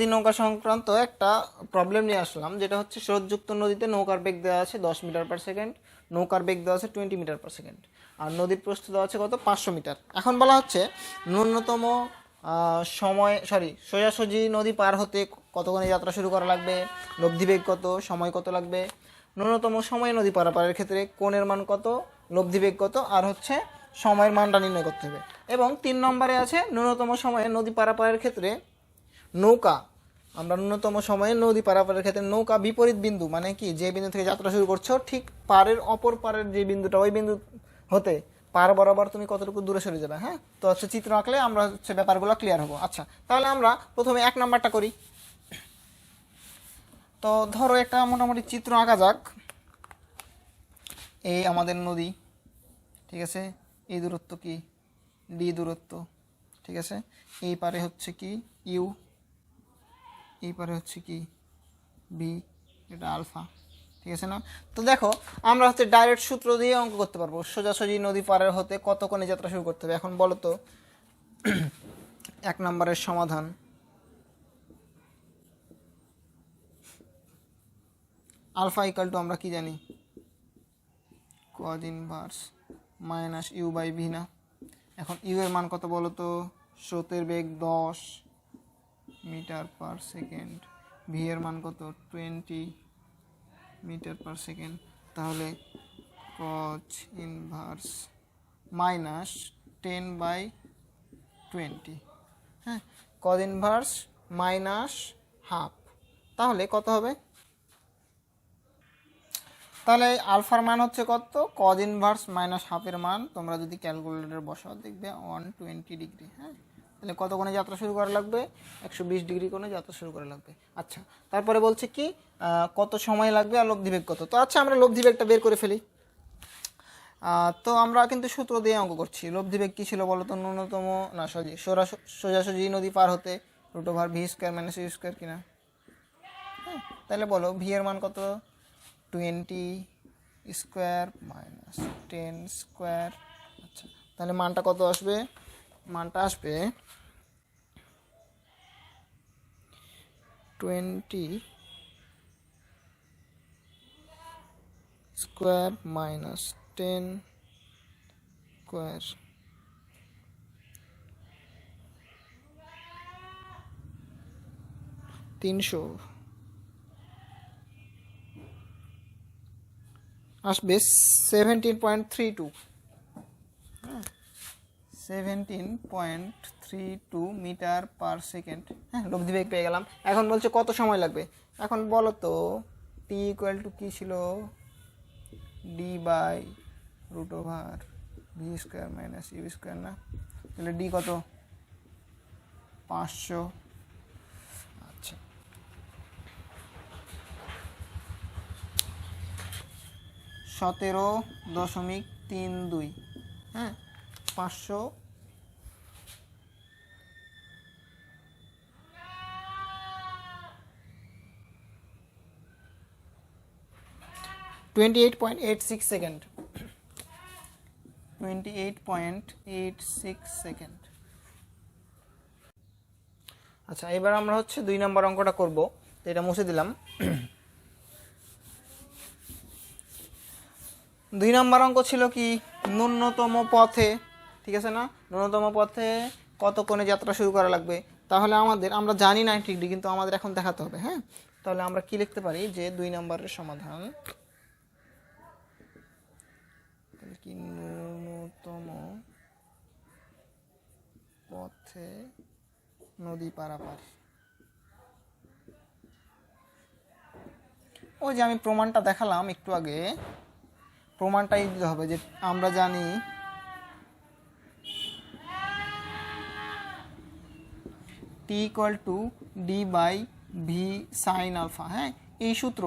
নদী নৌকা সংক্রান্ত একটা প্রবলেম নিয়ে আসলাম, যেটা হচ্ছে স্রোতযুক্ত নদীতে নৌকার বেগ দেওয়া আছে 10 মিটার পার সেকেন্ড, নৌকার বেগ দেওয়া আছে 20 মিটার পার সেকেন্ড, আর নদীর প্রস্থ দেওয়া আছে কত 500 মিটার। এখন বলা হচ্ছে ন্যূনতম সোজাসুজি নদী পার হতে কতক্ষণে যাত্রা শুরু করা লাগবে, লব্ধি বেগ কত, সময় কত লাগবে, ন্যূনতম সময় নদী পারাপারের ক্ষেত্রে কোণের মান কত, লব্ধি বেগ কত, আর হচ্ছে সময়ের মানটা নির্ণয় করতে হবে। এবং 3 নম্বরে আছে ন্যূনতম সময়ে নদী পারাপারের ক্ষেত্রে নৌকা, আমরা ন্যূনতম সময়ে নদী পারাপারের ক্ষেত্রে নৌকা বিপরীত বিন্দু, মানে কি যে বিন্দু থেকে যাত্রা শুরু করছো ঠিক পারের অপর পারের যে বিন্দুটা, ওই বিন্দু হতে পার বরাবর তুমি কতটুকু দূরে সরে যাবে। হ্যাঁ, তো হচ্ছে চিত্র আঁকলে আমরা হচ্ছে ব্যাপারগুলো ক্লিয়ার হবো। আচ্ছা, তাহলে আমরা প্রথমে 1 নাম্বারটা করি। তো ধরো একটা মোটামুটি চিত্র আঁকা যাক। এই আমাদের নদী, ঠিক আছে, এই দূরত্ব কি ডি দূরত্ব, ঠিক আছে, এই পারে হচ্ছে কি ইউ, এই পারে হচ্ছে কি বি, এটা আলফা, ঠিক আছে না। তো দেখো আমরা হচ্ছে ডাইরেক্ট সূত্র দিয়ে অঙ্ক করতে পারবো, সোজাসুজি নদী পারের হতে কত কোণে যাত্রা শুরু করতে হবে। এখন বলো তো 1 নম্বরের সমাধান। আলফা ইকুয়াল টু আমরা কি জানি, cos inverse minus U by V না। এখন ইউ এর মান কত বলো তো, স্রোতের বেগ 10 মিটার পার সেকেন্ড, ভি এর মান কত 20 মিটার পার সেকেন্ড। তাহলে কজ ইনভার্স মাইনাস 10/20, হ্যাঁ, কজ ইনভার্স মাইনাস হাফ, তাহলে কত হবে? তাহলে আলফার মান হচ্ছে কত, কজ ইনভার্স মাইনাস হাফের মান তোমরা যদি ক্যালকুলেটরে বসাও দেখবে 120 ডিগ্রি। হ্যাঁ, তাহলে কত কোণে যাত্রা শুরু করা লাগবে, 120 ডিগ্রি কোণে যাত্রা শুরু করা লাগবে। আচ্ছা, তারপরে বলছে কি কত সময় লাগবে আর লব্ধি বেগ কত। তো আচ্ছা, আমরা লব্ধি বেগটা বের করে ফেলি। তো আমরা কিন্তু সূত্র দিয়ে অঙ্ক করছি। লব্ধি বেগ কী ছিল বলো তো, ন্যূনতম না সোজাসুজি নদী পার হতে √v² - u² কিনা। হ্যাঁ, তাহলে বলো ভি এর মান কত, 20² - 10²। আচ্ছা, তাহলে মানটা কত আসবে, মানটা আসবে 20² - 10²। 300 আসবে 17.32, 17.32 মিটার পার সেকেন্ড। হ্যাঁ, লব্ধি বেগ পেয়ে গেলাম। এখন বলছে কত সময় লাগবে। এখন বলো তো টি ইকুয়াল টু কী ছিল, d/√v² - u² না। তাহলে ডি কত 500। আচ্ছা, 17.32, হ্যাঁ, 500 28.86 সেকেন্ড, 28.86 সেকেন্ড। আচ্ছা, এবার আমরা হচ্ছে 2 নম্বর অঙ্কটা করব। তো এটা মুছে দিলাম। 2 নম্বর অঙ্ক ছিল কি, ন্যূনতম পথে, ঠিক আছে না, ন্যূনতম পথে কত কোণে যাত্রা শুরু করা লাগবে। তাহলে আমরা জানি 90 ডিগ্রি, কিন্তু আমাদের এখন দেখাতে হবে। হ্যাঁ, তাহলে আমরা কি লিখতে পারি যে 2 নম্বরের সমাধান, তাহলে কি ন্যূনতম পথে নদী পারাপার। ওই যে আমি প্রমাণটা দেখালাম একটু আগে, প্রমাণটাই দিতে হবে যে আমরা জানি t equal to d/v sin আলফা। হ্যাঁ, এই সূত্র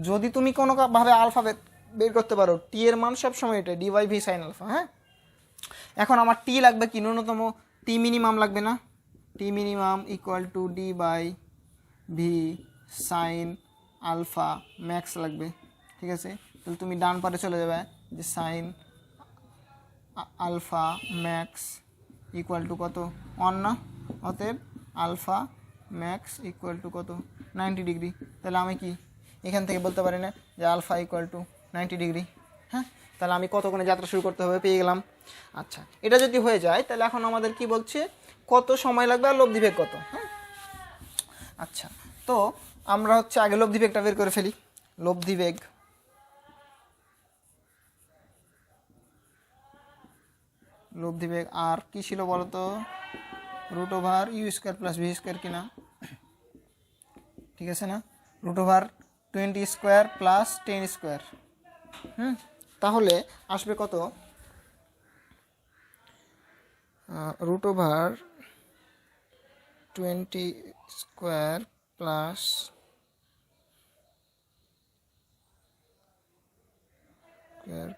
যদি তুমি কোনোভাবে আলফা বের করতে পারো, টি এর মান সবসময় এটা d/v sin আলফা। হ্যাঁ, এখন আমার টি লাগবে কি, ন্যূনতম টি মিনিমাম লাগবে না, t minimum equal to d/v sin আলফা ম্যাক্স লাগবে। ঠিক আছে, তাহলে তুমি ডান পারে চলে যাবে যে sine alpha max equal to কত 1 না, অতএব আলফা ম্যাক্স ইকুয়াল টু কত 90 ডিগ্রি। তাহলে আমি কি এখান থেকে বলতে পারি না যে আলফা ইকুয়াল টু 90 ডিগ্রি? হ্যাঁ, তাহলে আমি কত কোণে যাত্রা শুরু করতে হবে পেয়ে গেলাম। আচ্ছা, এটা যদি হয়ে যায় তাহলে এখন আমাদের কি বলছে কত সময় লাগবে আর লব্ধি বেগ কত। হ্যাঁ, আচ্ছা, তো আমরা হচ্ছে আগে লব্ধি বেগটা বের করে ফেলি। লব্ধি বেগ আর কি ছিল বলতো, root over U square plus V square কিনা, ঠিক আছে না, root over 20 square plus 10 square. তাহলে আসবে কত, root over 20 square plus 10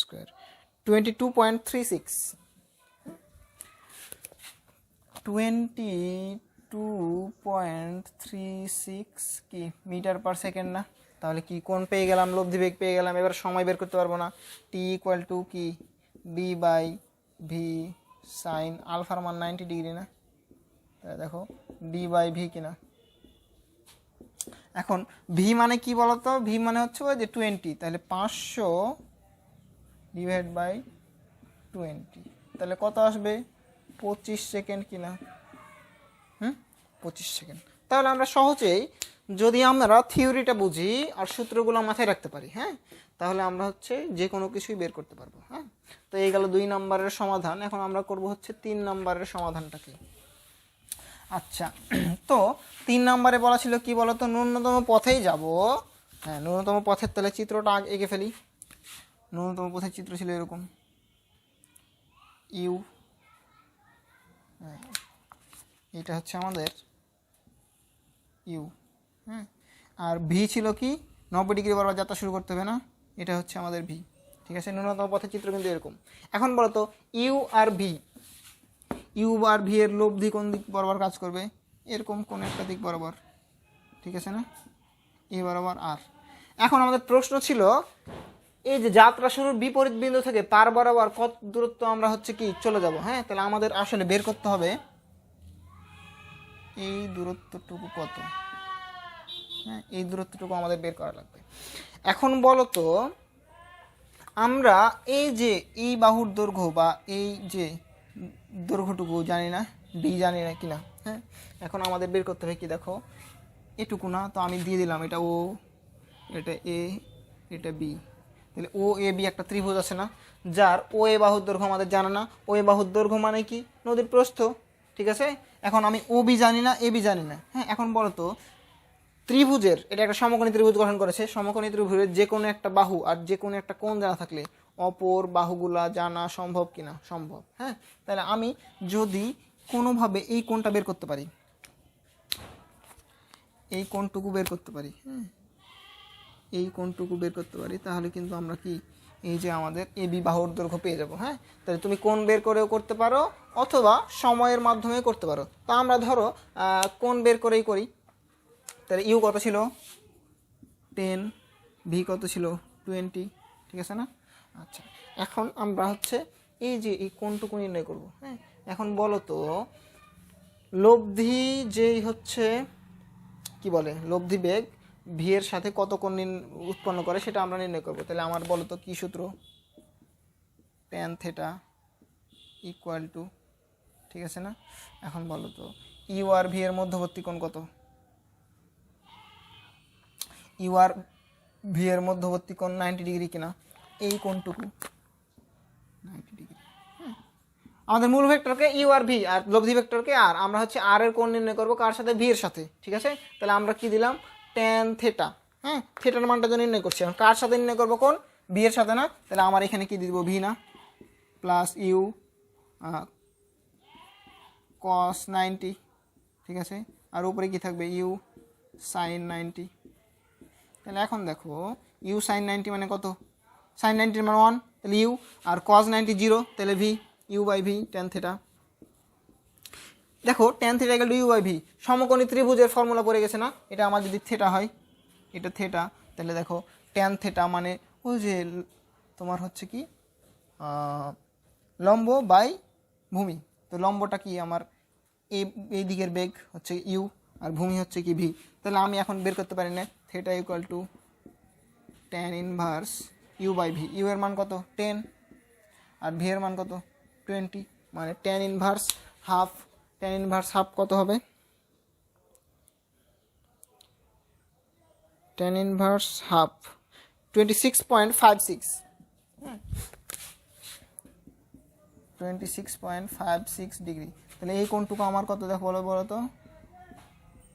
square 22.36 22.36 কি মিটার পার সেকেন্ড না? তাহলে কি কোণ পেয়ে গেলাম, লব্ধি বেগ পেয়ে গেলাম। এবার সময় বের করতে পারবো না, টি ইকুয়াল টু কি ডি বাই ভি সাইন আলফার মান 90 ডিগ্রি না? তাহলে দেখো ডি বাই ভি কিনা। এখন ভি মানে কি বলতো, ভি মানে হচ্ছে ওই যে 20, তাহলে 500 ডিভাইড বাই 20, তাহলে কত আসবে 25 সেকেন্ড কিনা? 25 সেকেন্ড। তাহলে আমরা সহজেই যদি আমরা থিওরিটা বুঝি আর সূত্রগুলো মাথায় রাখতে পারি, হ্যাঁ, তাহলে আমরা হচ্ছে যে কোনো কিছুই বের করতে পারবো। হ্যাঁ, তো এই গেল 2 নম্বরের সমাধান। এখন আমরা করব হচ্ছে 3 নম্বরের সমাধানটাকে। আচ্ছা, তো 3 নম্বরে বলা ছিল কি বলতো, ন্যূনতম পথেই যাব। হ্যাঁ, ন্যূনতম পথের তাহলে চিত্রটা এঁকে ফেলি। ন্যূনতম পথের চিত্র ছিল এরকম, ইউ, এটা হচ্ছে আমাদের ইউ। হ্যাঁ, আর ভি ছিল কি 90 ডিগ্রি বরাবর যাত্রা শুরু করতে হবে না, এটা হচ্ছে আমাদের ভি। ঠিক আছে, ন্যূনতম পথের চিত্র কিন্তু এরকম। এখন বলো তো ইউ আর ভি এর লব্ধি কোন দিক বরাবর কাজ করবে? এরকম কোন একটা দিক বরাবর, ঠিক আছে না, এ বরাবর আর। এখন আমাদের প্রশ্ন ছিল এই যে যাত্রা শুরুর বিপরীত বিন্দু থেকে তার বরাবর কত দূরত্ব আমরা হচ্ছে কি চলে যাব। হ্যাঁ, তাহলে আমাদের আসলে বের করতে হবে এই দূরত্বটুকু কত। হ্যাঁ, এই দূরত্বটুকু আমাদের বের করা লাগবে। এখন বলো তো আমরা এই যে এই বাহুর দৈর্ঘ্য বা এই যে দৈর্ঘ্যটুকু জানি না, ডি জানি না কিনা। হ্যাঁ, এখন আমাদের বের করতে হবে কি, দেখো এটুকু না, তো আমি দিয়ে দিলাম এটা ও, এটা এ, এটা বি। তাহলে ও এ বি একটা ত্রিভুজ আছে না, যার ও এ বাহুর দৈর্ঘ্য আমাদের জানা না। ও এ বাহুর দৈর্ঘ্য মানে কি নদীর প্রস্থ, ঠিক আছে। এখন আমি ও বি জানি না, এ বি জানি না। হ্যাঁ, এখন বলো তো ত্রিভুজের, এটা একটা সমকোণী ত্রিভুজ গঠন করেছে, সমকোণী ত্রিভুজের যে কোনো একটা বাহু আর যে কোনো একটা কোণ জানা থাকলে অপর বাহুগুলা জানা সম্ভব কিনা? সম্ভব। হ্যাঁ, তাহলে আমি যদি কোনোভাবে এই কোণটা বের করতে পারি, এই কোণটুকু বের করতে পারি, হ্যাঁ, এই কোণটুকু বের করতে পারি, তাহলে কিন্তু আমরা কি এই যে আমাদের এ বি বাহুর দৈর্ঘ্য পেয়ে যাব। হ্যাঁ, তাহলে তুমি কোণ বের করেও করতে পারো অথবা সময়ের মাধ্যমে করতে পারো। তা আমরা ধরো কোণ বের করেই করি। তাহলে ইউ কত ছিল 10, ভি কত ছিল 20, ঠিক আছে না? আচ্ছা, এখন আমরা হচ্ছে এই যে এই কোণটুকু নির্ণয় করব। হ্যাঁ, এখন বলো তো লব্ধি যেই হচ্ছে কি বলে, লব্ধি বেগ ভি এর সাথে কত কোণ উৎপন্ন করে সেটা আমরা নির্ণয় করব। তাহলে আমার বলো তো কি সূত্র, tan থিটা ইকুয়াল টু, ঠিক আছে না? এখন বলো তো ইউ আর ভি এর মধ্যবর্তী কোণ কত? ইউ আর ভি এর মধ্যবর্তী কোণ 90 ডিগ্রি কিনা? এই কোণটুকু 90 ডিগ্রি। আমাদের মূল ভেক্টরকে ইউ আর ভি আর লব্ধি ভেক্টরকে আর, আমরা হচ্ছে আর এর কোণ নির্ণয় করবো কার সাথে? ভি এর সাথে, ঠিক আছে। তাহলে আমরা কি দিলাম tan থিটা। হ্যাঁ, থিটার মানটা তো নির্ণয় করছি, কার সাথে নির্ণয় করবো? কোণ ভি এর সাথে না। তাহলে আমার এখানে কি দিব, ভি না, প্লাস ইউ cos 90, ঠিক আছে, আর উপরে কি থাকবে ইউ sin 90। তাহলে এখন দেখো ইউ sin 90 মানে কত? sin 90 মানে 1, তাহলে ইউ, আর cos 90 0, তাহলে V, U by V tan theta. দেখো tan theta equal to U by V, সমকোণী ত্রিভুজের ফর্মুলা পড়ে গেছে না? এটা আমার যদি থিটা হয়, এটা থিটা, তাহলে দেখো tan থিটা মানে ওই যে তোমার হচ্ছে কি লম্ব বাই ভূমি। তো লম্বটা কি আমার এই দিকের বেগ হচ্ছে ইউ আর ভূমি হচ্ছে কি ভি। তাহলে আমি এখন বের করতে পারি না theta equal to tan inverse U by V. U এর মান কত 10 আর ভি এর মান কত 20, মানে tan inverse half. tan inverse half কত হবে? tan inverse half 26.56, 26.56 degree. তাহলে এই কোণটুকু আমার কত দেখো বলো তো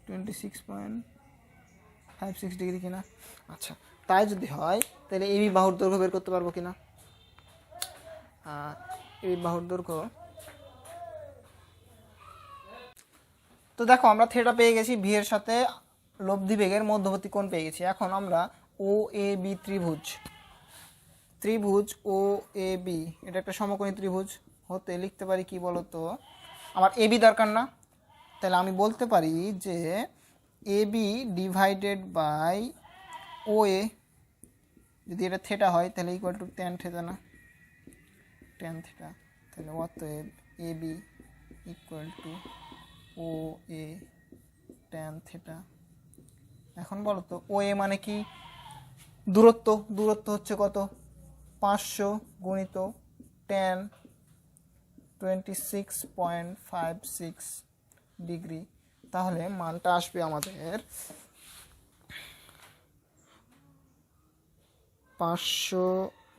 26.56 ডিগ্রি কিনা। আচ্ছা, তাই যদি হয় তাহলে এই বাহুর দৈর্ঘ্য বের করতে পারবো কিনা। এই বাহুর দৈর্ঘ্য, তো দেখো আমরা থিটা পেয়ে গেছি, ভি এর সাথে লব্ধি বেগের মধ্যবর্তী কোণ পেয়ে গেছি। এখন আমরা ও এ বি ত্রিভুজ ও এ বি, এটা একটা সমকোণী ত্রিভুজ হতে লিখতে পারি কি বলতো, আমার এ বি দরকার না, তাহলে আমি বলতে পারি যে A B divided by O A, যদি এটা থিটা হয় তাহলে ইকুয়াল টু ট্যান থিটা, না ট্যান থিটা। তাহলে অতএব A B equal to O A tan theta. এখন বলো তো ও এ মানে কি? দূরত্ব হচ্ছে কত 500 গুণিত ট্যান 26.56 ডিগ্রি। তাহলে মানটা আসবে আমাদের 500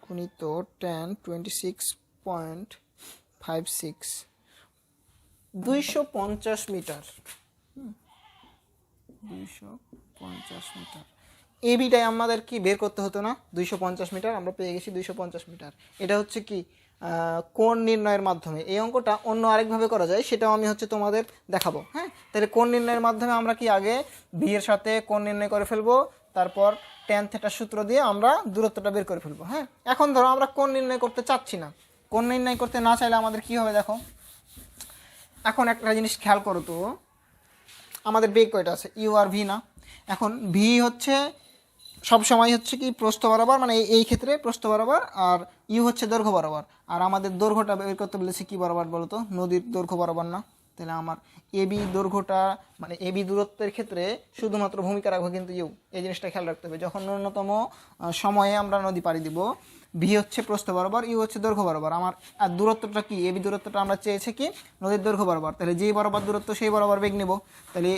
গুণিত ট্যান 26.56, 250 মিটার। 250 মিটার। এবিটাই আমাদের কি বের করতে হতো না, 250 মিটার, আমরা পেয়ে গেছি 250 মিটার। এটা হচ্ছে কি কোণ নির্ণয়ের মাধ্যমে। এই অঙ্কটা অন্য আরেকভাবে করা যায়, সেটাও আমি হচ্ছে তোমাদের দেখাবো। হ্যাঁ, তাহলে কোণ নির্ণয়ের মাধ্যমে আমরা কি আগে ভি এর সাথে কোণ নির্ণয় করে ফেলবো, তারপর ট্যান থিটার সূত্র দিয়ে আমরা দূরত্বটা বের করে ফেলবো। হ্যাঁ, এখন ধরো আমরা কোণ নির্ণয় করতে চাচ্ছি না, কোণ নির্ণয় করতে না চাইলে আমাদের কি হবে দেখো। এখন একটা জিনিস খেয়াল করো তো, আমাদের বেগ কয়টা আছে, ইউ আর ভি না। এখন ভি হচ্ছে সবসময় হচ্ছে কি প্রস্থ বরাবর, মানে এই ক্ষেত্রে প্রস্থ বরাবর, আর ইউ হচ্ছে দৈর্ঘ্য বরাবর। আর আমাদের দৈর্ঘ্যটা বের করতে বলেছে কি বরাবর বলো তো, নদীর দৈর্ঘ্য বরাবর না। তাহলে আমার এবি দৈর্ঘ্যটা, মানে এবি দূরত্বের ক্ষেত্রে শুধুমাত্র ভূমিকা রাখবো কিন্তু ইউ। এই জিনিসটা খেয়াল রাখতে হবে, যখন ন্যূনতম সময়ে আমরা নদী পাড়ি দিব, ভি হচ্ছে প্রস্থ বরাবর, ইউ হচ্ছে দৈর্ঘ্য বরাবর। আমার আর দূরত্বটা কি, এবি দূরত্বটা আমরা চেয়েছি কি নদীর দৈর্ঘ্য বরাবর। তাহলে যেই বরাবর দূরত্ব সেই বরাবর বেগ নেব। তাহলে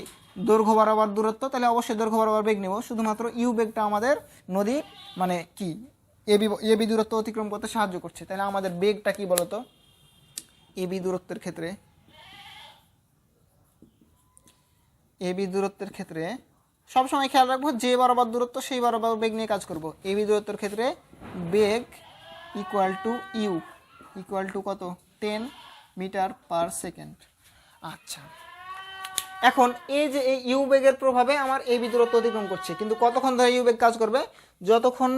দৈর্ঘ্য বরাবর দূরত্ব, তাহলে অবশ্যই দৈর্ঘ্য বরাবর বেগ নেব। শুধুমাত্র ইউ বেগটা আমাদের নদী মানে কি এবি দূরত্ব অতিক্রম করতে সাহায্য করছে। তাহলে আমাদের বেগটা কি বলতো, এবি দূরত্বের ক্ষেত্রে সবসময় খেয়াল রাখবো যে বরাবর দূরত্ব সেই বরাবর বেগ নিয়ে কাজ করব। এবি দূরত্বের ক্ষেত্রে বেগ ইকুয়াল টু কত 10 মিটার পার সেকেন্ড। আচ্ছা, এখন এই যে এই ইউ বেগের প্রভাবে আমার এবি দূরত্ব অতিক্রম করছে, কিন্তু কতক্ষণ ধরে ইউ বেগ কাজ করবে, যতক্ষণ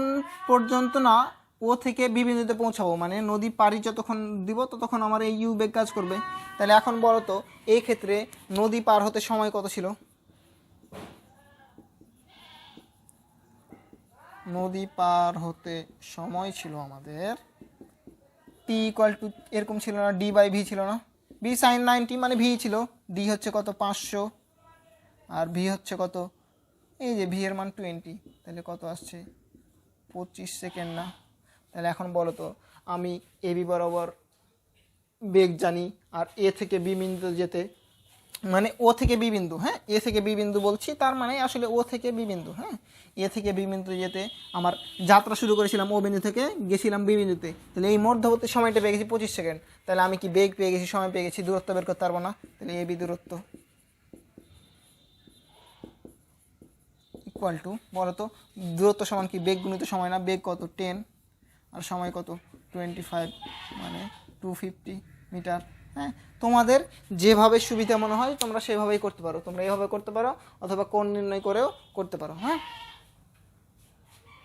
পর্যন্ত না ও থেকে বি বিন্দুতে পৌঁছাবো, মানে নদী পাড়ি যতক্ষণ দিব ততক্ষণ আমার এই ইউ বেগ কাজ করবে। তাহলে এখন বলো তো এই ক্ষেত্রে নদী পার হতে সময় কত ছিল, নদী পার হতে সময় ছিল আমাদের পি ইকুয়াল টু এরকম ছিল না, ডি বাই ভি ছিল না, বি সাইন 90 মানে ভি ছিল, ডি হচ্ছে কত 500 আর ভি হচ্ছে কত, এই যে ভি এর মান 20, তাহলে কত আসছে 25 সেকেন্ড না। তাহলে এখন বলো তো আমি এবি বরাবর বেগ জানি, আর এ থেকে বি বিন্দু যেতে, মানে ও থেকে বি বিন্দু, হ্যাঁ এ থেকে বি বিন্দু বলছি, তার মানে আসলে ও থেকে বি বিন্দু, হ্যাঁ এ থেকে বি বিন্দু যেতে আমার যাত্রা শুরু করেছিলাম ও বিন্দু থেকে, গেছিলাম বি বিন্দুতে। তাহলে এই মধ্যবর্তী সময়টা পেয়ে গেছি 25 সেকেন্ড। তাহলে আমি কি বেগ পেয়ে গেছি, সময় পেয়ে গেছি, দূরত্ব বের করতে পারবো না। তাহলে এ বি দূরত্ব ইকুয়াল টু বলো তো, দূরত্ব সমান কি বেগ গুণিত সময় না, বেগ কত 10 আর সময় কত 25, মানে 250 মিটার। হ্যাঁ, তোমাদের যেভাবে সুবিধা মনে হয় তোমরা সেভাবেই করতে পারো, তোমরা এইভাবে করতে পারো অথবা কোণ নির্ণয় করেও করতে পারো। হ্যাঁ।